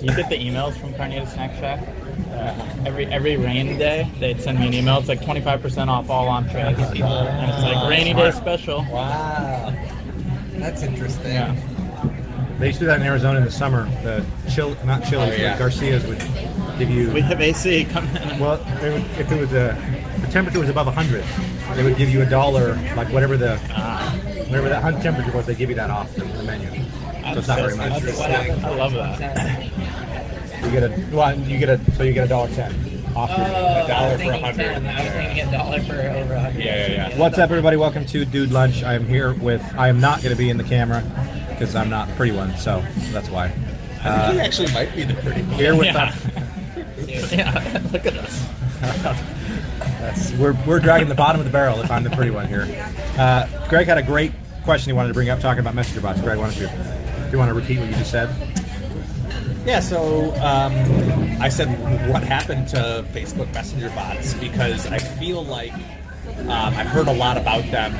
you get the emails from Carnita Snack Shack? Every rainy day, they'd send me an email. It's like 25% off all entrees. And it's like rainy day special. Wow. That's interesting. Yeah. They used to do that in Arizona in the summer. The not Chili's, but Garcia's would give you... We have AC coming in. Well, if it was the temperature was above 100, they would give you $1, like whatever that temperature was, they give you that off the menu. So it's not very much. I love that. You get $1.10 off your $1 for 100. I was thinking $1 for over 100. Yeah. What's up, everybody? Welcome to Dude Lunch. I am not going to be in the camera because I'm not the pretty one, so that's why. I think you actually might be the pretty one. Here with Yeah, look at us. We're dragging the bottom of the barrel if I'm the pretty one here. Greg had a great question he wanted to bring up talking about messenger bots. Greg, if you want to repeat what you just said. Yeah, so I said what happened to Facebook Messenger bots because I feel like I've heard a lot about them,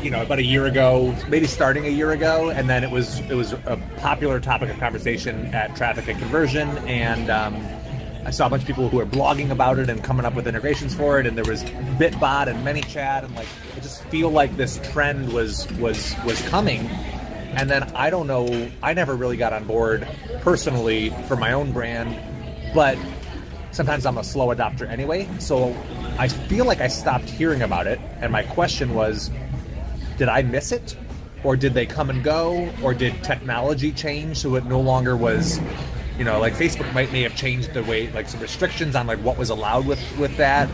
about a year ago, maybe starting a year ago, and then it was a popular topic of conversation at Traffic and Conversion, and I saw a bunch of people who were blogging about it and coming up with integrations for it, and there was BitBot and ManyChat, and I just feel like this trend was coming. And then I don't know, I never really got on board personally for my own brand, but sometimes I'm a slow adopter anyway. So I feel like I stopped hearing about it. And my question was, did I miss it? Or did they come and go? Or did technology change so it no longer was, like Facebook may have changed the way, like some restrictions on what was allowed with that.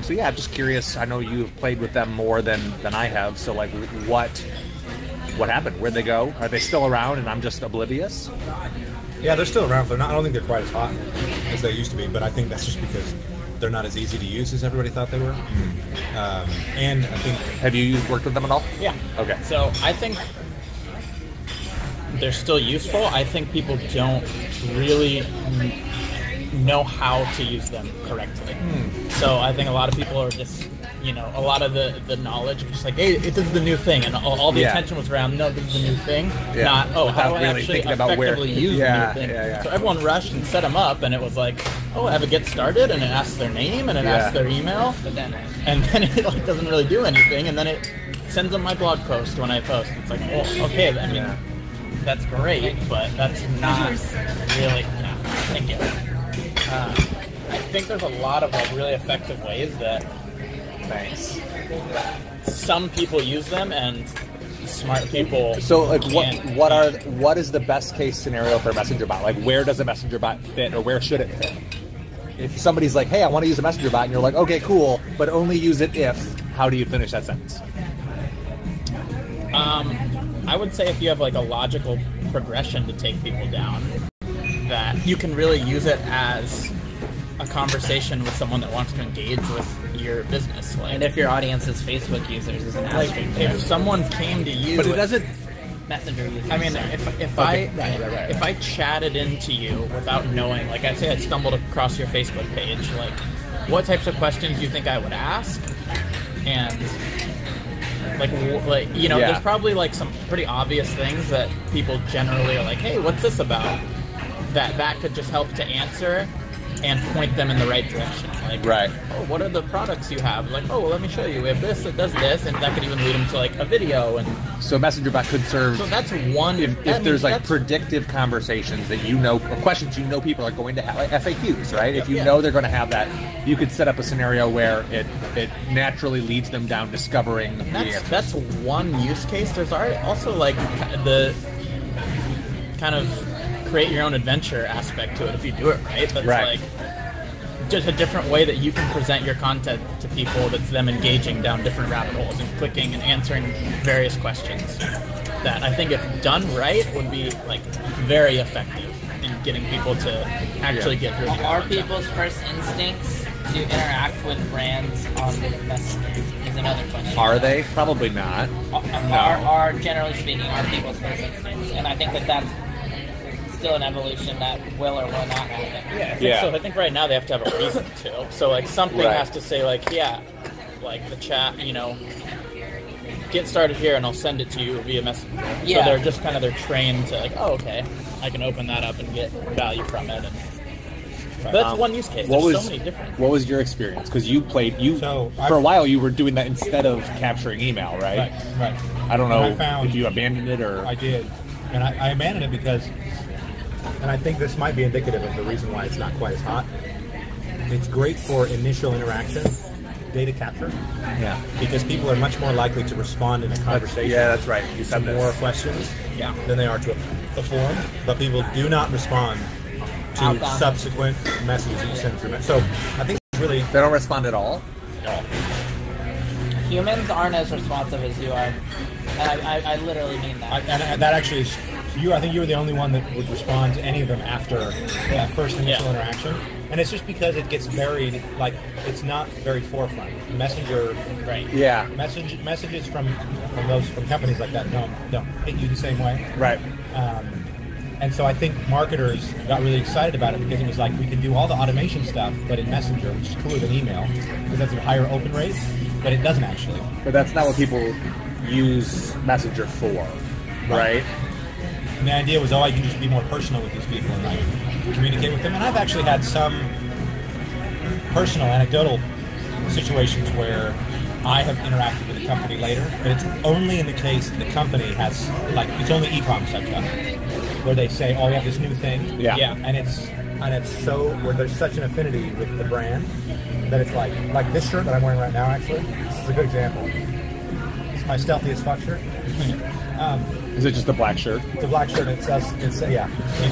So yeah, I'm just curious. I know you've played with them more than I have. So what happened? Where'd they go? Are they still around and I'm just oblivious? Yeah, they're still around. I don't think they're quite as hot as they used to be, but I think that's just because they're not as easy to use as everybody thought they were. And I think... Have you worked with them at all? Yeah. Okay. So I think they're still useful. I think people don't really know how to use them correctly. So I think a lot of people are just... a lot of the knowledge of just hey, it is the new thing, and all the attention was around, no, this is the new thing, not, how do I actually effectively use the new thing. So everyone rushed and set them up, and it was I have a get started, and it asks their name, and it asks their email, and then it doesn't really do anything, and then it sends them my blog post when I post. It's okay, that's great, but that's not really, thank you. I think there's a lot of really effective ways that some people use them, and smart people. So, what is the best case scenario for a messenger bot? Where does a messenger bot fit, or where should it fit? If somebody's like, "Hey, I want to use a messenger bot," and you're like, "Okay, cool, but only use it if," how do you finish that sentence? I would say if you have a logical progression to take people down, that you can really use it as a conversation with someone that wants to engage with your business. And if your audience is Facebook users, is an asterisk. If someone came to you, but it doesn't. Messenger users. I mean, if I chatted into you without knowing, I say I stumbled across your Facebook page, what types of questions do you think I would ask? And there's probably some pretty obvious things that people generally are hey, what's this about? That could just help to answer and point them in the right direction. Right. Oh, what are the products you have? Let me show you. We have this, it does this, and that could even lead them to a video. And so messenger bot could serve. So that's one. If there's predictive conversations that or questions people are going to have, FAQs, right? If you know they're going to have that, you could set up a scenario where it naturally leads them down discovering the answers. That's one use case. There's also the kind of create your own adventure aspect to it if you do it right. That's just a different way that you can present your content to people that's them engaging down different rabbit holes and clicking and answering various questions that I think if done right would be very effective in getting people to actually get through. Are people's first instincts to interact with brands on the Messenger is another question. Are they? Probably not. Are generally speaking, are people's first instincts, and I think that's still an evolution that will or will not happen. So I think right now they have to have a reason to. So something has to say the chat, get started here, and I'll send it to you via Messenger. Yeah. So they're trained to like, oh, okay, I can open that up and get value from it. And but that's one use case. There's so many different. What was your experience? Because you So for a while you were doing that instead of capturing email, right? Right. I don't know if you abandoned it or I did, and I abandoned it because, and I think this might be indicative of the reason why it's not quite as hot. It's great for initial interaction, data capture. Yeah. Because people are much more likely to respond in a conversation. That's right. You to said this. more questions. Yeah. Than they are to a form, but people do not respond to Outbound. subsequent messages that you send through. So I think it's really They don't respond at all. Humans aren't as responsive as you are, and I literally mean that. and that actually is you. I think you were the only one that would respond to any of them after that first initial interaction, and it's just because it gets buried. Like it's not very forefront. Messenger, right? Yeah. Messages from companies like that don't hit you the same way. Right. And so I think marketers got really excited about it because it was like we can do all the automation stuff, but in Messenger, which is cooler than email, because that's a higher open rate, but it doesn't actually. But that's not what people use Messenger for, right? And the idea was, I can just be more personal with these people and like communicate with them. And I've actually had some personal, anecdotal situations where I have interacted with a company later, but it's only in the case that the company has, like, it's only e-commerce I've done, where they say, we have this new thing. Yeah. And it's so, where there's such an affinity with the brand that it's like this shirt that I'm wearing right now, actually, this is a good example. It's my Stealthy as Fuck shirt. Is it just a black shirt? It's a black shirt. It says, yeah.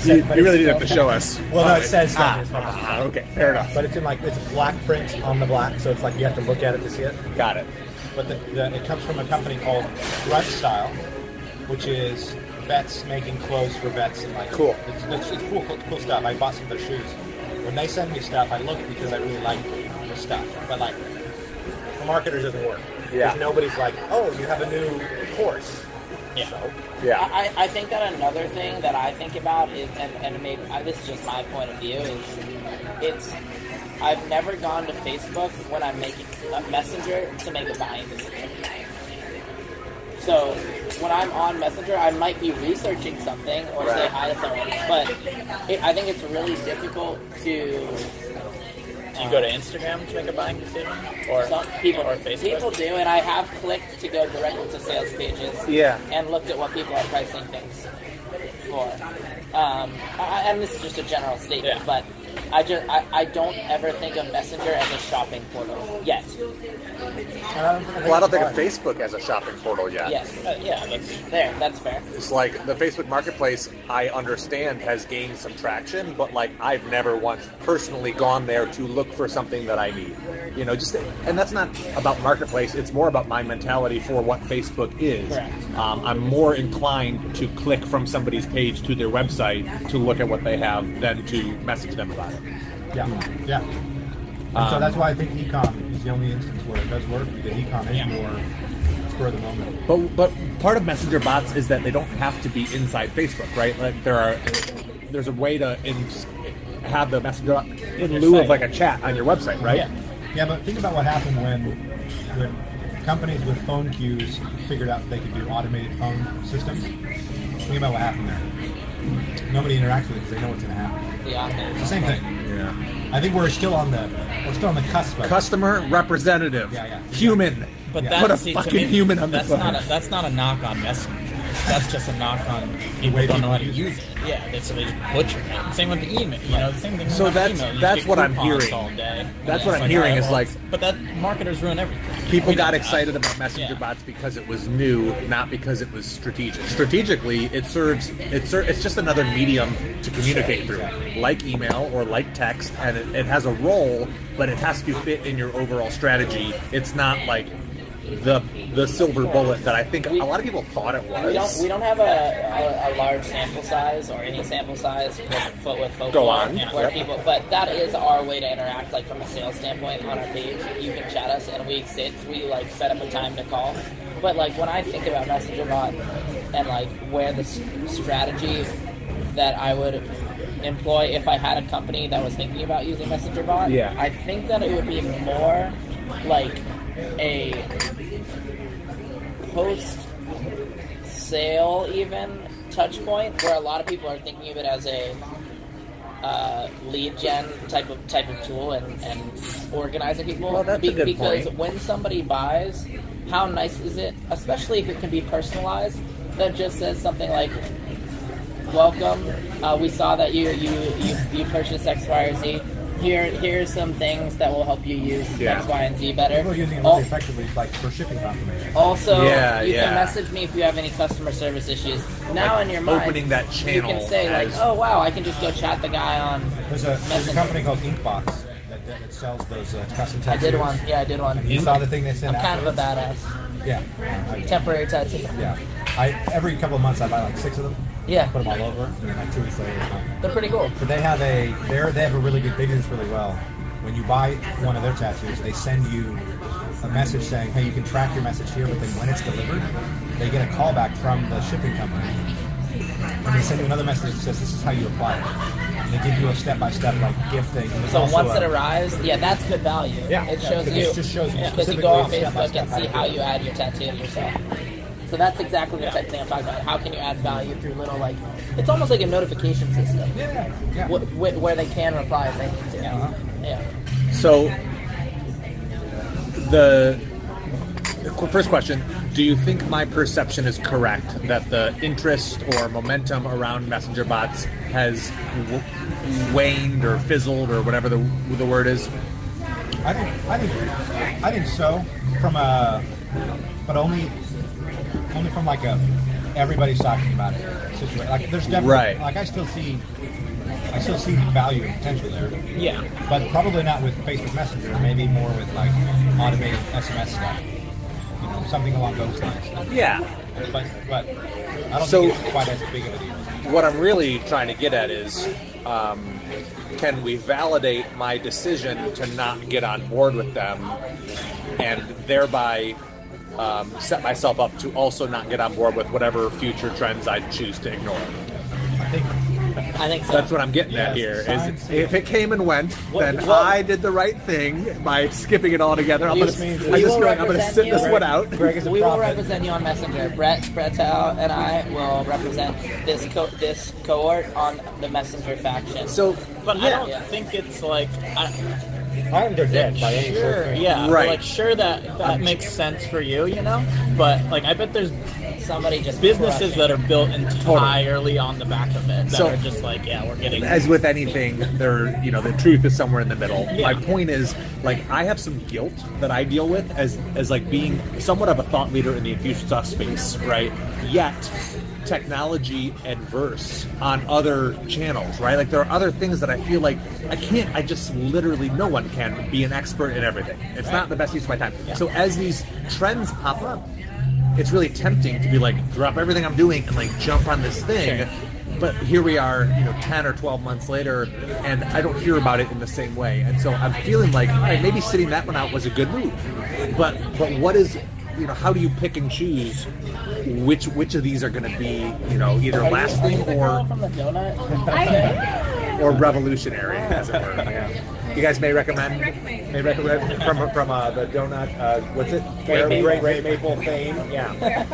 You really did have to show us. Well, no, it says Stealthy as Fuck. Okay, fair enough. But it's in it's black print on the black, so it's like you have to look at it to see it. Got it. But it comes from a company called Grunt Style, which is vets making clothes for vets and like Cool. It's cool stuff. I bought some of their shoes. When they send me stuff, I look because I really like the stuff. But like for marketers, it doesn't work. Yeah. Because nobody's like, you have a new course. Yeah. So, Yeah. I think that another thing that I think about is, and maybe this is just my point of view, is I've never gone to Facebook when I'm making a Messenger to make a buying decision. So when I'm on Messenger, I might be researching something or say hi to someone, but I think it's really difficult to. Do you go to Instagram to make a buying decision, or Some people, or Facebook? People do, and I have clicked to go directly to sales pages. Yeah. And looked at what people are pricing things for. And this is just a general statement, Yeah. but I don't ever think of Messenger as a shopping portal yet. Well, I don't think of Facebook as a shopping portal yet. Yes. Yeah, That's fair. It's like the Facebook Marketplace, I understand, has gained some traction, but like I've never once personally gone there to look for something that I need. And that's not about Marketplace. It's more about my mentality for what Facebook is. Correct. I'm more inclined to click from somebody's page to their website to look at what they have than to message them about it. Yeah. And so that's why I think e-com is the only instance where it does work, because e-com is more spur of the moment. But part of Messenger bots is that they don't have to be inside Facebook, right? Like there's a way to have the Messenger bot in lieu of like a chat on your website, right? Yeah, but think about what happened when companies with phone queues figured out they could do automated phone systems. Think about what happened there. Nobody interacts with it because they know what's going to happen. Yeah. It's the same thing. Yeah. I think we're still on the cusp of it. Customer representative. Yeah. Human. But Yeah. that, Put a see, to fucking me, human on the that's phone. That's not a knock on Messenger. That's just a knock on people way who don't know how to people use it. Yeah, they just butcher it. Same with the email. The same thing. So with that's- email. You that's get what I'm coupons hearing. All day. That's And what it's I'm hearing all right, is well, like- But that marketers ruin everything. People We know got that. excited about Messenger Yeah. bots because it was new, not because it was strategic. Strategically, it's just another medium to communicate through, like email or like text, and it has a role, but it has to fit in your overall strategy. It's not like the silver bullet that I think a lot of people thought it was. We don't have a large sample size or any sample size with folks Go on. where Yep. people, but that is our way to interact. Like from a sales standpoint, on our page, you can chat us, and we set up a time to call. But like when I think about Messenger Bot and like where the strategy that I would employ if I had a company that was thinking about using Messenger Bot, Yeah. I think that it would be more like a post-sale even touch point where a lot of people are thinking of it as a lead gen type of tool and organizing people. Well, that's a good because point. when somebody buys, how nice is it, especially if it can be personalized, that just says something like, welcome, we saw that you purchased X, Y, or Z. Here's some things that will help you use X, Y, and Z better. People are using it really effectively, like for shipping confirmation. Also, you Yeah. can message me if you have any customer service issues. Now Like in your mind, opening that you channel can say like, as- oh wow, I can just go chat the guy on There's a Messenger. company called Inkbox that sells those custom I tattoos. did one. Yeah, I did one. You saw the thing they sent I'm kind of a afterwards? badass. Yeah. Temporary tattoo. Yeah. Every couple of months I buy like 6 of them. Yeah, Put them all over, and then like 2 weeks later, it's gone. they're pretty cool. But they have a really good. They do this really well. When you buy one of their tattoos, they send you a message saying, "Hey, you can track your message here." But then when it's delivered, they get a callback from the shipping company, and they send you another message that says, "This is how you apply it." And they give you a step-by-step like gifting. And there's So also once it a- arrives, that's good value. Yeah, it yeah, shows because you. it just shows you because you go on specifically Facebook step-by-step and how see to how do it. you add your tattoo to yourself. So that's exactly the type of thing I'm talking about. How can you add value through little it's almost like a notification system Yeah. where they can reply if they need to. Uh-huh. Yeah. So, the first question, do you think my perception is correct that the interest or momentum around messenger bots has waned or fizzled or whatever the word is? I think so. But only from like a everybody's talking about it situation. Like there's definitely Right. like I still see value and potential there. Yeah. But probably not with Facebook Messenger. Maybe more with like automated SMS stuff. You know, something along those lines. Yeah. But I don't So- think it's quite as big of a deal. What I'm really trying to get at is, can we validate my decision to not get on board with them and thereby set myself up to also not get on board with whatever future trends I choose to ignore? I think so. That's what I'm getting at here. Is if it came and went, then what- I did the right thing by skipping it all together. I'm We- gonna, we I'm will just going to represent sit you. this one out. Greg is a We will prophet. represent you on Messenger. Brettell and I will represent this cohort on the Messenger faction. So, But I don't Yeah. think it's like I think they're dead by any sure, sort. yeah, Right. like sure that makes sense for you, you know. But like I bet there's somebody just businesses crushing. that are built entirely on the back of it that So- are just like, yeah, we're getting. as with anything, the truth is somewhere in the middle. Yeah. My point is, like, I have some guilt that I deal with as like being somewhat of a thought leader in the Infusionsoft space, right? Yet technology adverse on other channels, right? Like there are other things that I feel like I just literally, no one can be an expert in everything. It's not the best use of my time. So as these trends pop up, it's really tempting to be like, drop everything I'm doing and like jump on this thing. Sure. But here we are, 10 or 12 months later, and I don't hear about it in the same way. And so I'm feeling like, all right, maybe sitting that one out was a good move. But what is, how do you pick and choose which of these are going to be, either lasting The girl or from the donut. revolutionary, as it were? You guys may recommend from the donut. What's it? Great Maple fame. Yeah.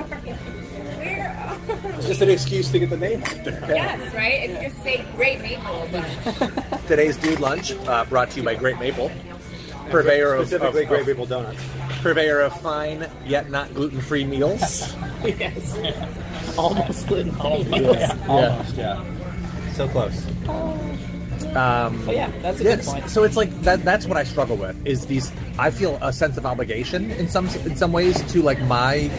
It's just an excuse to get the name out there. Yes, right? And just say Great Maple. Today's Dude Lunch, brought to you by Great Maple, purveyor of Specifically, Great Maple Donuts. purveyor of fine yet not gluten-free meals. Yes. Almost gluten free. Almost, yeah. So close. But yeah, that's a good point. So it's like that's what I struggle with is these. I feel a sense of obligation in some ways to like my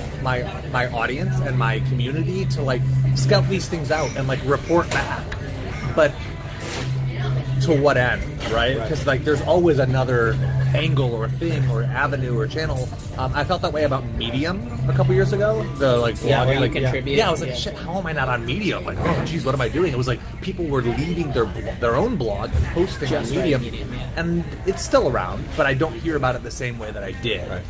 audience and my community to like scout these things out and like report back, but to what end, right? Because like there's always another angle or thing or avenue or channel. I felt that way about Medium a couple years ago. The like Yeah, blogging, where you like contribute. yeah, I was like, Yeah. shit, how am I not on Medium? Like, oh, geez, what am I doing? It was like people were leaving their own blog and posting Just on right, Medium, Medium, yeah. and it's still around, but I don't hear about it the same way that I did. Right.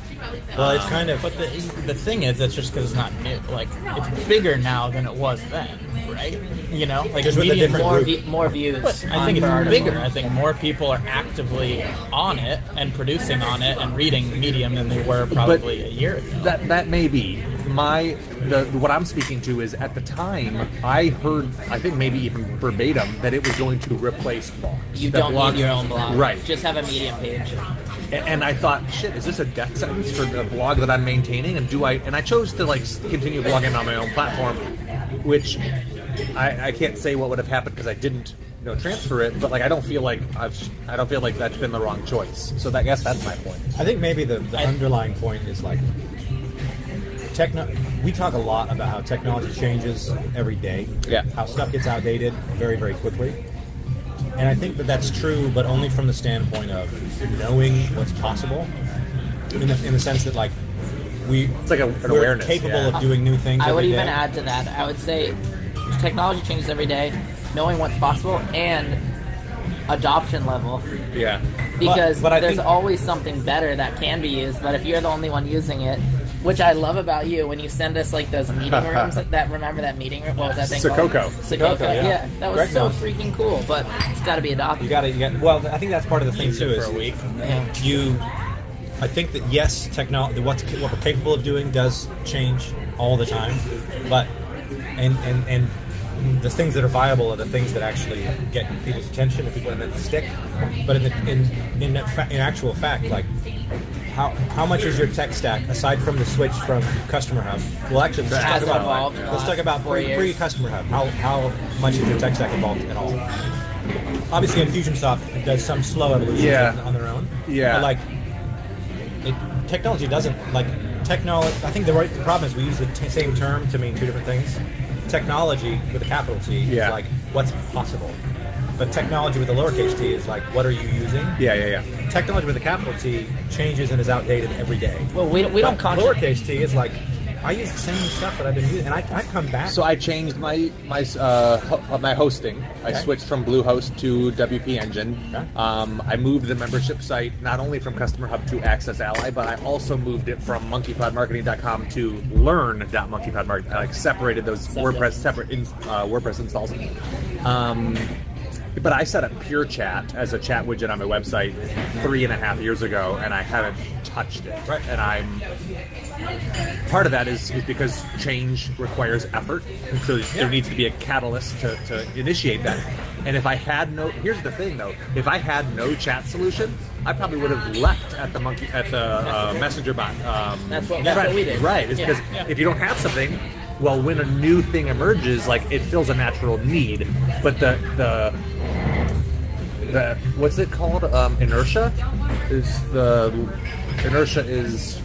Well, it's kind of. But the thing is, it's just because it's not new. Like it's bigger now than it was then. right? You know, like Just with a Medium different more views. But I on think per it's article. bigger. I think more people are actively on it and producing on it and reading Medium than they were probably a year ago. That may be. What I'm speaking to is at the time I heard, I think maybe even verbatim, that it was going to replace blogs. You That don't blogs- need your own blog. Right. Just have a Medium page. And I thought, shit, is this a death sentence for the blog that I'm maintaining? And I chose to like continue blogging on my own platform, which I can't say what would have happened because I didn't, transfer it. But like I don't feel like that's been the wrong choice. So I guess that's my point. I think maybe the underlying point is like we talk a lot about how technology changes every day. Yeah. How stuff gets outdated very, very quickly. And I think that's true, but only from the standpoint of knowing what's possible. In the sense that like It's like an we're awareness. capable yeah. of doing new things. I would every even day. add to that. I would say technology changes every day, knowing what's possible, and adoption level. Yeah. Because But I there's think- always something better that can be used, but if you're the only one using it, which I love about you, when you send us like those meeting rooms, remember that meeting room? What was that thing Sakoko. called? Sakoko, yeah. That was Greg so knows. freaking cool, but it's got to be adopted. You got. Well, I think that's part of the thing too. for Is a week. Yeah. I think that yes, technology, what we're capable of doing does change all the time, but and the things that are viable are the things that actually get people's attention and people and then stick. But in actual fact, like how much is your tech stack aside from the switch from Customer Hub? Well, actually, let's talk Has about evolved in the let's talk last about 4 years. pre-Customer Hub. How much is your tech stack evolved at all? Obviously, Infusionsoft does some slow evolution Yeah. on their own. Yeah. But like, technology doesn't technology. I think the problem is we use the same term to mean two different things. Technology with a capital T Yeah. is like what's possible, but technology with a lowercase t is like what are you using? Yeah. Technology with a capital T changes and is outdated every day. Well, we don't But control. lowercase t is like I use the same stuff that I've been using, and I come back. So I changed my hosting. I Okay. switched from Bluehost to WP Engine. Okay. I moved the membership site not only from Customer Hub to Access Ally, but I also moved it from monkeypodmarketing.com to learn.monkeypodmarketing. I separated those WordPress installs. But I set up Pure Chat as a chat widget on my website 3.5 years ago, and I haven't touched it. Right. And part of that is because change requires effort, and so there needs to be a catalyst to initiate that. And if I had here's the thing though, if I had no chat solution, I probably would have left at the Messenger bot. That's what we did. Right, it's Yeah. because if you don't have something, well, when a new thing emerges, like it fills a natural need, but the what's it called? Inertia is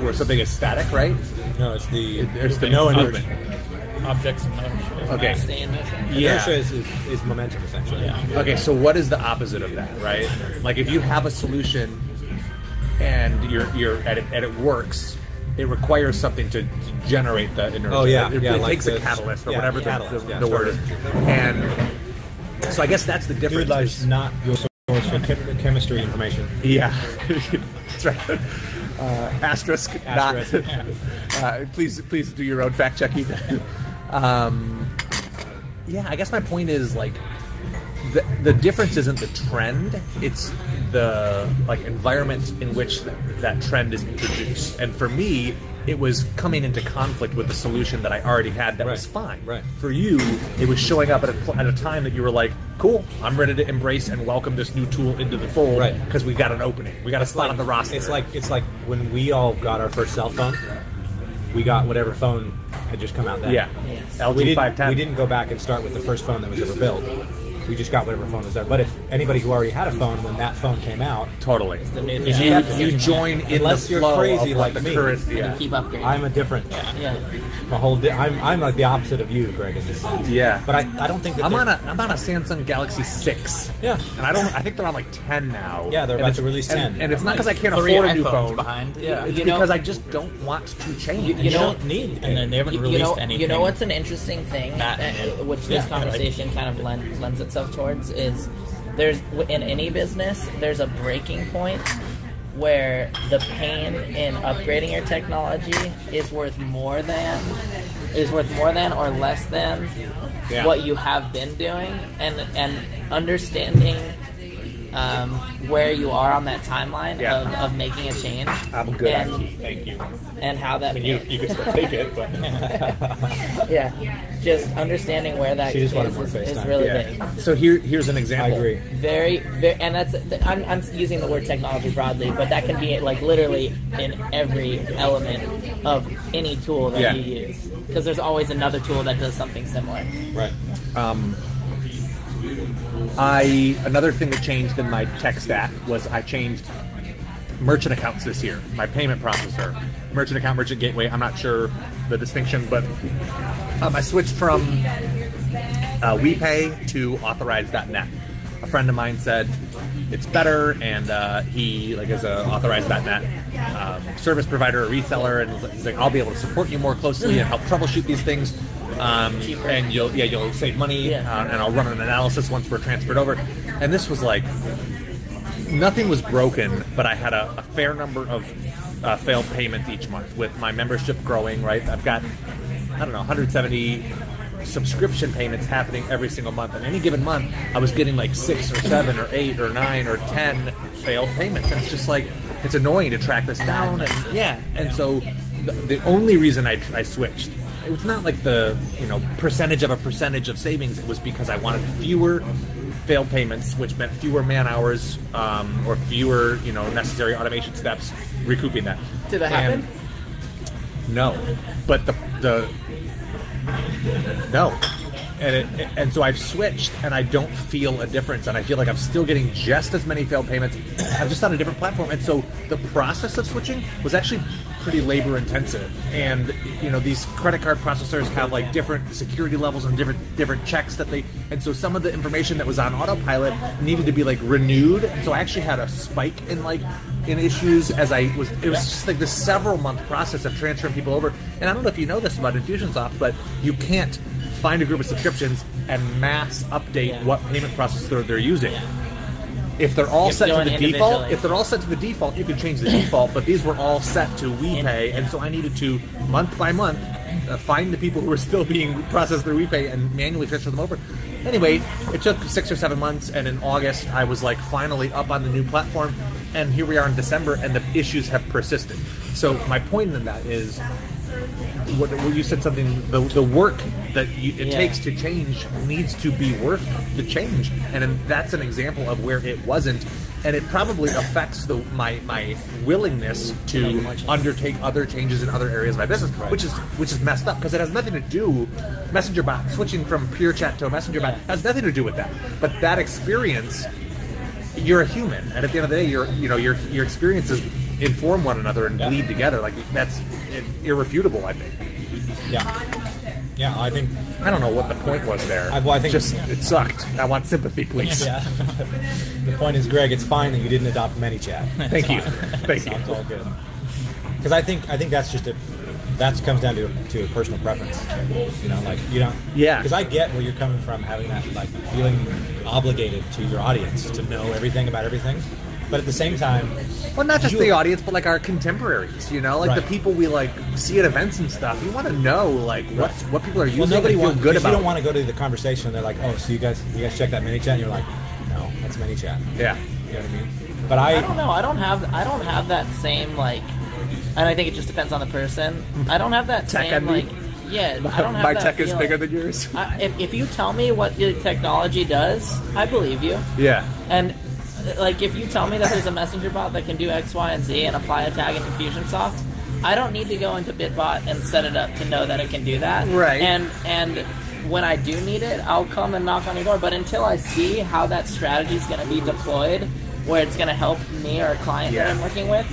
where something is static, right? no, it's the no movement. Objects in motion. Okay. Stay in motion. Yeah. Inertia is momentum essentially. Yeah. Okay, so what is the opposite of that, right? Like if you have a solution and it works, it requires something to generate the inertia. Oh, yeah. It, Yeah, it like takes a this- catalyst or yeah, whatever catalyst, the yeah, word is. And so I guess that's the difference. Dude Life's not your source for chemistry information. Yeah, that's right. Asterisk. Asterisk, Not. Please do your own fact checking. Yeah, I guess my point is like the difference isn't the trend; it's the environment in which that trend is introduced. And for me, it was coming into conflict with the solution that I already had that was fine. Right. For you, it was showing up at a time that you were like, "Cool, I'm ready to embrace and welcome this new tool into the fold." Right. Because we got an opening, we got a spot on the roster. It's like when we all got our first cell phone, we got whatever phone had just come out then. yeah, Yes. LG We 510. didn't go back and start with the first phone that was ever built. We just got whatever phone was there. But if anybody who already had a phone when that phone came out, Totally. The new You, thing. you join in Unless the you're flow crazy of like the me. current. And Yeah. you keep upgrading. I'm a different. yeah. I'm like the opposite of you, Greg, in this sense. Yeah. But I don't think that I'm they're- on a Samsung Galaxy 6. Yeah. And I think they're on like 10 now. Yeah, they're And about it's- to release 10. And it's not because I can't 3 afford a new iPhones phone. behind. Yeah. It's You know- because I just don't want to change. You know- don't need And then they haven't You released know, anything. you know what's an interesting thing, which this Yeah. conversation kind of lends itself towards, is there's in any business there's a breaking point where the pain in upgrading your technology is worth more than is worth more than or less than Yeah. what you have been doing, and understanding where you are on that timeline Yeah. of making a change. I'm good and, at key. Thank you. and how that I mean, you could still take it, but yeah, just understanding where that She just wanted is, more face is time. really yeah. big. So here's an I example. agree. Very, and that's I'm using the word technology broadly, but that can be like literally in every element of any tool that Yeah. you use, because there's always another tool that does something similar. Right. Another thing that changed in my tech stack was I changed merchant accounts this year. My payment processor, merchant account, merchant gateway. I'm not sure the distinction, but I switched from WePay to Authorize.net. A friend of mine said it's better, and he is a Authorize.net service provider, a reseller, and he's like, I'll be able to support you more closely and help troubleshoot these things. And you'll save money, and I'll run an analysis once we're transferred over. And this was like, nothing was broken, but I had a fair number of failed payments each month with my membership growing, right? I've got, 170 subscription payments happening every single month. And any given month, I was getting like 6 or 7 or 8 or 9 or 10 failed payments. And it's just like, it's annoying to track this down. And so the only reason I switched, it was not like the percentage of savings. It was because I wanted fewer failed payments, which meant fewer man hours or fewer necessary automation steps recouping that. Did that happen? No, but no. And so I've switched, and I don't feel a difference, and I feel like I'm still getting just as many failed payments. I'm just on a different platform, and so the process of switching was actually pretty labor intensive. And these credit card processors have like different security levels and different checks and so some of the information that was on autopilot needed to be like renewed. And so I actually had a spike in issues as it was just like this several month process of transferring people over. And I don't know if you know this about Infusionsoft, but you can't find a group of subscriptions and mass update what payment processor they're using. If they're all set to the default, you can change the default, but these were all set to WePay, and so I needed to, month by month, find the people who were still being processed through WePay and manually transfer them over. Anyway, it took 6 or 7 months, and in August, I was like finally up on the new platform, and here we are in December, and the issues have persisted. So my point in that is, what you said something, the work that it takes to change needs to be worth the change, and that's an example of where it wasn't, and it probably affects my willingness to undertake other changes in other areas of my business, which is messed up, because it has nothing to do, Messenger bot, switching from Pure Chat to a Messenger bot has nothing to do with that, but that experience, you're a human, and at the end of the day, your experiences inform one another and bleed together. Like, that's irrefutable, I think. Yeah, I think... I don't know what the point was there. I think... Just, it sucked. I want sympathy, please. Yeah. The point is, Greg, it's fine that you didn't adopt ManyChat. Thank you. Thank you. It's all good. Because I think that's just that comes down to a personal preference. You don't... Yeah. Because I get where you're coming from, having that, feeling obligated to your audience to know everything about everything. But at the same time... Well, not just the audience, but our contemporaries, the people we see at events and stuff. You want to know what people are using. Well, nobody wants good about. You don't want to go to the conversation and they're like, oh, so you guys check that ManyChat, and you're like, no, that's ManyChat. Yeah, you know what I mean. But I don't know. I don't have that same and I think it just depends on the person. I don't have that tech same I don't have my that tech feeling. is bigger than yours. If you tell me what your technology does, I believe you. Yeah. And if you tell me that there's a messenger bot that can do X, Y, and Z and apply a tag in Infusionsoft, I don't need to go into Bitbot and set it up to know that it can do that. Right. And when I do need it, I'll come and knock on your door. But until I see how that strategy is going to be deployed, where it's going to help me or a client that I'm working with,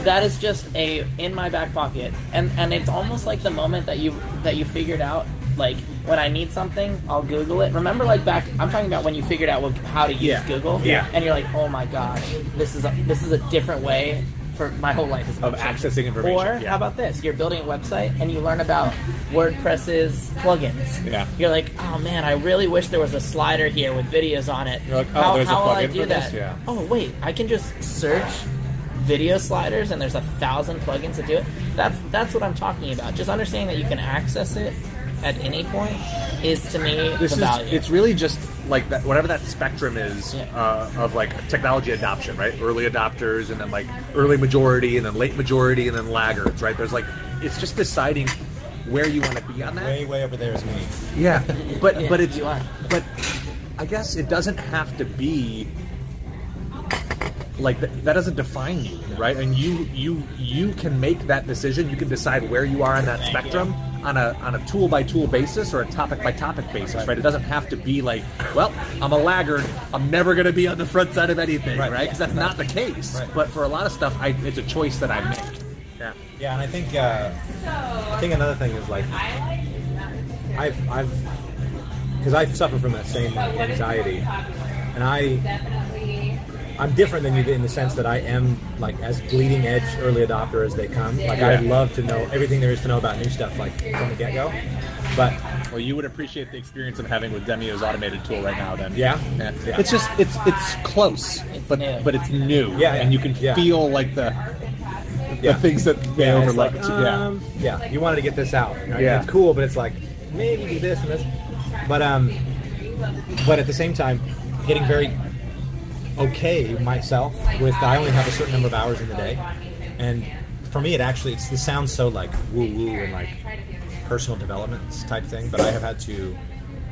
that is just in my back pocket. And it's almost like the moment that you figured out, when I need something, I'll Google it. Remember, back, I'm talking about when you figured out how to use Google, and you're like, oh my gosh, this is a different way for my whole life of accessing information. Or how about this? You're building a website and you learn about WordPress's plugins. Yeah. You're like, oh man, I really wish there was a slider here with videos on it. You're like, oh, there's a how will I plugin do for that? this? Yeah. Oh wait, I can just search video sliders and there's 1,000 plugins that do it. That's what I'm talking about. Just understanding that you can access it at any point is, to me, the value. It's really just like that, whatever that spectrum is of like technology adoption, right? Early adopters, and then like early majority, and then late majority, and then laggards, right? There's like, it's just deciding where you want to be on that. Way over there is me. Yeah, but it's you are. but I guess it doesn't have to be like that doesn't define you, right? And you can make that decision. You can decide where you are on that spectrum on a tool by tool basis or a topic by topic basis, right? It doesn't have to be like, well, I'm a laggard, I'm never going to be on the front side of anything, right? Because that's not the case. Right. But for a lot of stuff, it's a choice that I make. Yeah. Yeah, and I think another thing is like because I suffer from that same anxiety, and I'm different than you in the sense that I am like as bleeding edge early adopter as they come. Like I love to know everything there is to know about new stuff, like from the get go. But well, you would appreciate the experience I'm having with Demio's automated tool right now. Then yeah. It's just it's close, but it's new. Yeah, and you can feel like the things that they overlooked. Like, you wanted to get this out. Right? Yeah, it's cool, but it's like maybe do this and this. But at the same time, getting very okay myself with I only have a certain number of hours in the day, and for me this sounds so like woo woo and like personal development type thing, but I have had to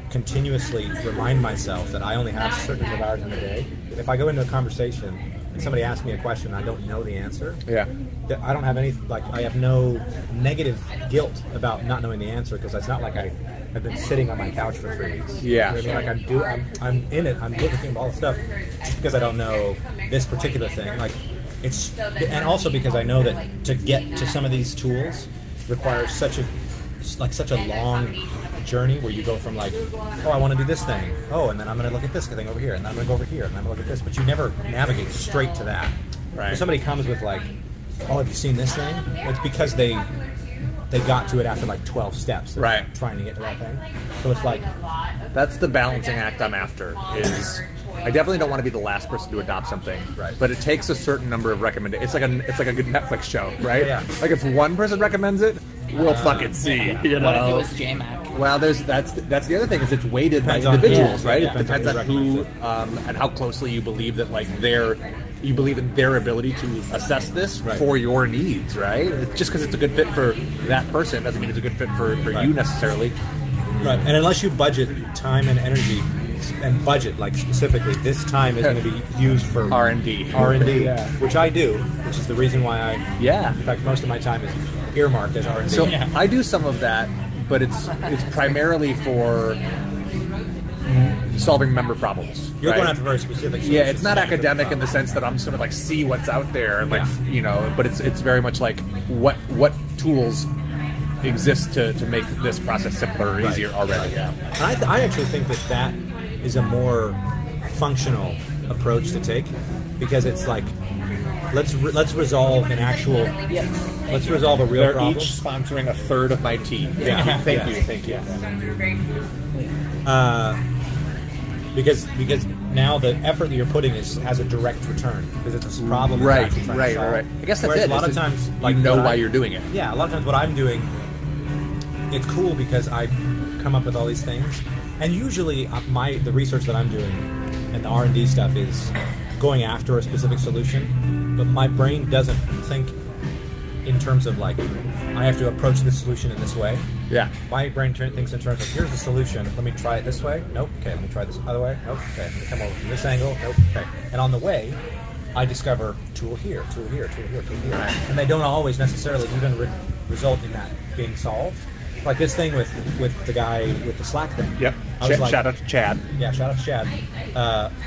continuously remind myself that I only have a certain number of hours in the day. If I go into a conversation and somebody asks me a question and I don't know the answer, I don't have any, like, I have no negative guilt about not knowing the answer, because it's not like I have been sitting on my couch for 3 weeks. Yeah. You know what I mean? Like I'm in it, I'm looking at all the stuff just because I don't know this particular thing. Like it's, and also because I know that to get to some of these tools requires such a long journey where you go from like, oh, I want to do this thing, oh, and then I'm going to look at this thing over here, and then I'm going to go over here, and then I'm going to look at this, but you never navigate straight to that. Right. If somebody comes with like, oh, have you seen this thing? It's because they got to it after like 12 steps, right, trying to get to that thing. So it's like, that's the balancing act I'm after. Is I definitely don't want to be the last person to adopt something, right, but it takes a certain number of recommendations. It's like a good Netflix show, right? Yeah. Like if one person recommends it, we'll fucking see. You know? What if it was JMac? Well, that's the other thing, is it's weighted by individuals, right? Yeah. It depends on who and how closely you believe that like you believe in their ability to assess this for your needs, right? Just because it's a good fit for that person doesn't mean it's a good fit for you necessarily. Right, and unless you budget time and energy, and budget like specifically, this time is going to be used for R&D, which I do, which is the reason why in fact, most of my time is earmarked as R&D. So I do some of that, but it's primarily for solving member problems. You're going after very specific. Yeah, it's not academic in the sense that I'm sort of like see what's out there and like but it's very much like what tools exist to make this process simpler or easier already. Yeah. And I actually think that is a more functional approach to take, because it's like let's resolve an actual let's resolve a real They're problem. each sponsoring a third of my team. Thank you. Because now the effort that you're putting has a direct return, because it's a problem. Right. I guess that's Whereas it. A lot of times, like, you know why you're doing it. Yeah, a lot of times what I'm doing, it's cool because I come up with all these things, and usually the research that I'm doing and the R&D stuff is going after a specific solution, but my brain doesn't think in terms of like, I have to approach this solution in this way. Yeah. My brain thinks in terms of, here's the solution, let me try it this way. Nope. Okay, let me try this other way. Nope. Okay, let me come over from this angle. Nope. Okay. And on the way, I discover tool here, tool here, tool here, tool here. And they don't always necessarily even result in that being solved. Like this thing with the guy with the Slack thing. Yep. Shout out to Chad. Yeah, shout out to Chad.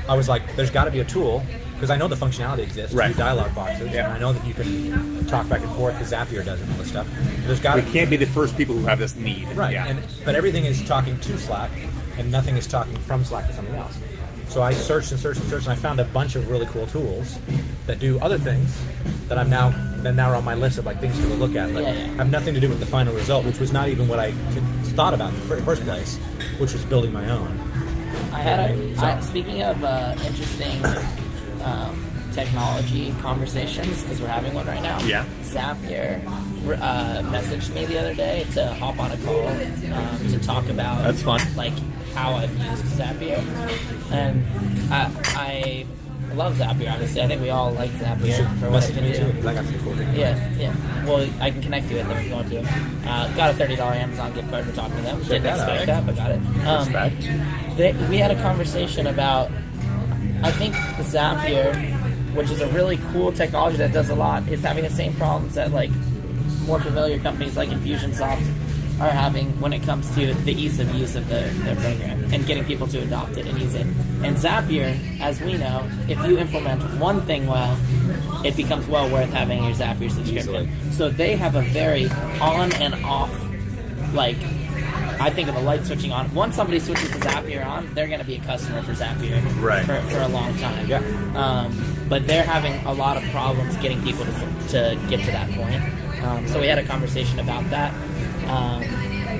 I was like, there's got to be a tool, because I know the functionality exists. Right. Through dialog boxes. Yeah. And I know that you can talk back and forth, because Zapier does it and all this stuff. There's got We can't be the first people who have this need. Right. Yeah. But everything is talking to Slack, and nothing is talking from Slack to something else. So I searched and searched and searched, and I found a bunch of really cool tools that do other things that now are on my list of like things to look at, but have nothing to do with the final result, which was not even what I thought about in the first place, which was building my own. Speaking of interesting technology conversations, because we're having one right now. Yeah. Zapier messaged me the other day to hop on a call to talk about That's fun. like how I've used Zapier, and I love Zapier. Obviously, I think we all like Zapier for what it can do. I got some cool things. Yeah. Well, I can connect you with them if you want to. Got a $30 Amazon gift card for talking to them. Didn't that out, expect that, but got it. Respect. We had a conversation about, I think Zapier, which is a really cool technology that does a lot, is having the same problems that like more familiar companies like Infusionsoft are having when it comes to the ease of use of their program and getting people to adopt it and use it. And Zapier, as we know, if you implement one thing well, it becomes well worth having your Zapier subscription. Easily. So they have a very on and off, like, I think of the light switching on. Once somebody switches to Zapier on, they're going to be a customer for Zapier Right. for a long time. Yeah. But they're having a lot of problems getting people to get to that point. So we had a conversation about that.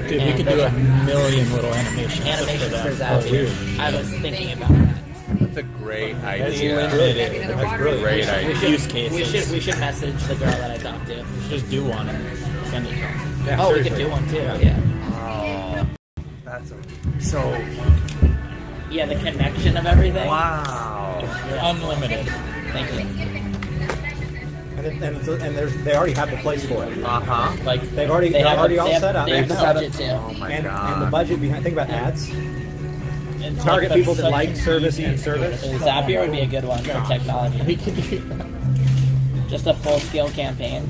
Dude, we could do a million little animations. Animations for that. Zapier. I was thinking about that. That's a great That's idea. limited. That's brilliant. Great idea. Use cases. We should message the girl that I talked to. Just do one and send it to them. Yeah, Oh, we seriously. could do one too. Yeah. That's so. Yeah, the connection of everything. Wow. Unlimited. Thank you. And they already have the place for it. Uh-huh. Like, They're already all set up. They have the budget too. Oh my And god. the budget behind, think about ads. and Target that's people that such like an service easy and service. thing. Zapier would be a good one for technology. We could do that. Just a full-scale campaign.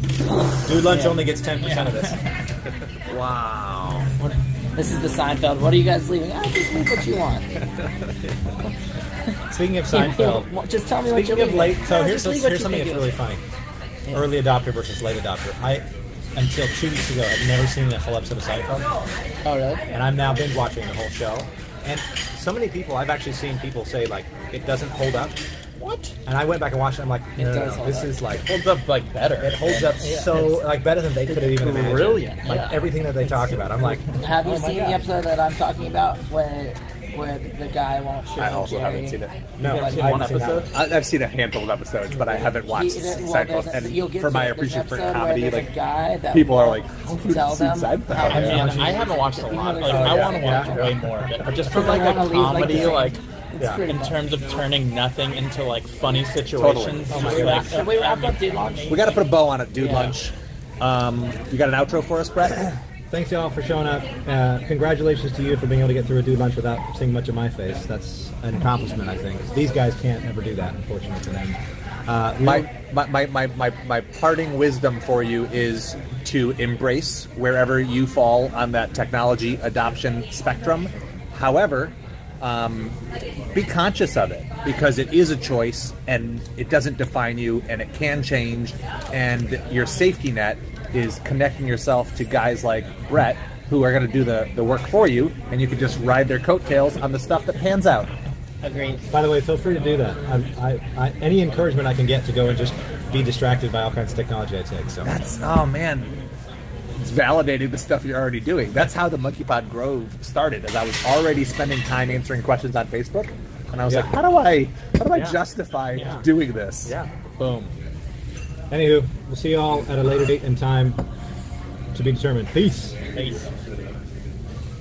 Dude Lunch Yeah. only gets 10% of this. Wow. This is the Seinfeld. What are you guys leaving? Just leave what you want. Speaking of Seinfeld, Just tell me what you're speaking of leaving. late, so No, here's just leave what you something think that's it really is. funny. Yeah. Early adopter versus late adopter. I, until 2 weeks ago, had never seen a full episode of Seinfeld. Oh, really? And I'm now binge watching the whole show. And so many people, I've actually seen people say, like, it doesn't hold up. What? And I went back and watched it. I'm like, It no, does hold this up. is like, Holds up like better. it holds up so, like, better than they could have even imagined. Brilliant. Like, Yeah. everything that they talk about. I'm like, Have you Oh my seen God. the episode that I'm talking about where the guy won't show I also Jerry? haven't seen it. no, Like, I one haven't seen that episode? one. I've seen a handful of episodes, but I haven't watched Seinfeld. you'll And get for to my it. There's an appreciation for episode where comedy, there's a like guy that people are won't like, "How could tell you see them Seinfeld?" how I mean, much I haven't watched a lot. Like, Oh, I yeah, want to watch yeah. way more of it. But just for Because like I a wanna leave, like, comedy, the same. like It's Yeah. pretty in fun. terms of turning nothing into like funny situations. Oh my just, God. like, Should we wrap up Dude Lunch? We got to put a bow on it, Dude Yeah. Lunch. You got an outro for us, Brett? Thanks, y'all, for showing up. Congratulations to you for being able to get through a Dude Lunch without seeing much of my face. That's an accomplishment, I think. These guys can't ever do that, unfortunately for them. My parting wisdom for you is to embrace wherever you fall on that technology adoption spectrum. However, be conscious of it, because it is a choice and it doesn't define you, and it can change, and your safety net is connecting yourself to guys like Brett who are going to do the work for you, and you can just ride their coattails on the stuff that pans out. Agreed. By the way, feel free to do that. Any encouragement I can get to go and just be distracted by all kinds of technology I take. So That's, oh man, it's validating the stuff you're already doing. That's how the Monkey Pod Grove started, as I was already spending time answering questions on Facebook, and I was like, how do I justify doing this? yeah. boom. Anywho, we'll see y'all at a later date and time to be determined. Peace. Peace.